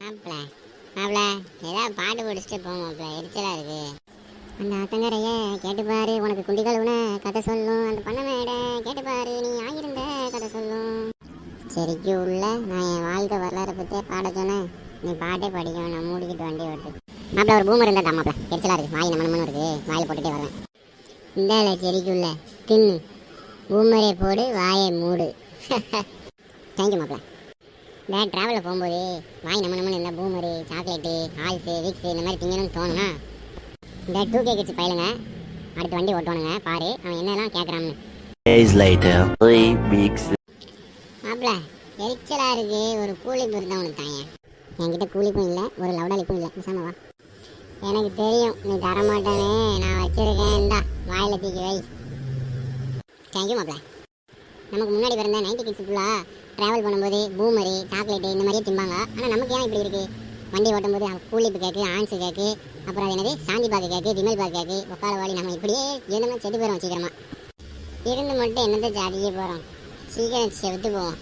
மாப்பிள மாப்பிள ஏதாவது பாட்டு பிடிச்சிட்டு போ மாப்பிள, எரிச்சலா இருக்கு. அந்த ஆத்தங்கரைய கேட்டுப்பாரு, உனக்கு குண்டிகள் கதை சொல்லும். அந்த பண்ண மேட கேட்டுப்பாரு, நீ ஆகியிருந்த கதை சொல்லும். சரிக்கு உள்ள நான் என் வாழ்க்கை வரலாறை பற்றியே பாட சொன்னேன். நீ பாட்டே படிக்கணும், நான் மூடிக்கிட்டு வண்டி ஓட்டு. மாப்பிள ஒரு பூமர் இருந்தா மாப்பிள, எரிச்சலா இருக்கு. வாய் நம்ம இருக்கு, வாயில் போட்டுட்டே வருவேன். இந்த செரிக்குள்ள தின்னு பூமரை போடு, வாயை மூடு. தேங்க்யூ மாப்பிள. இந்த ட்ராவலில் போகும்போது வாய் நம்ம இருந்தால் பூமரு, சாக்லேட்டு, ஹால்ஸு, விக்ஸு இந்த மாதிரி திங்கணும்னு தோணுனா இந்த 2K கிட்ஸ் பயிலுங்க அடுத்து வண்டி ஓட்டுவானுங்க, பாரு அவன் என்னெல்லாம் கேட்குறான்னு. மாப்பிள எரிச்சலாக இருக்கு, ஒரு கூலிப்பு இருந்தால் உனக்கு தாங்க. என்கிட்ட கூலிப்பும் இல்லை, ஒரு லவுடாலிப்பும் இல்லை. பேசாமவா, எனக்கு தெரியும் நீ தரமாட்டேன்னு. நான் வச்சிருக்கேன், இந்தா வாயில் தூக்கி வை. தேங்க்யூ மாப்பிள. நமக்கு முன்னாடி பிறந்த 90 கிட்ஸ் ஃபுல்லாக ட்ராவல் பண்ணும்போது பூமரு, சாக்லேட்டு இந்த மாதிரியே திம்பாங்க. ஆனால் நமக்கு ஏன் இப்படி இருக்குது? வண்டி ஓட்டும்போது கூலிப்பு கேட்கு, ஆன்ஸு கேட்கு, அப்புறம் அது என்னது சாந்தி பாக்கு கேட்கு, விமல் பாக்கு கேட்கு, ஒக்கால வாடி. நம்ம இப்படியே இருந்தோம்னா செத்து போயிடும் சீக்கிரமாக. இருந்து மட்டும் என்னத்தை ஜாதியே போகிறோம், சீக்கிரம் செத்து போவோம்.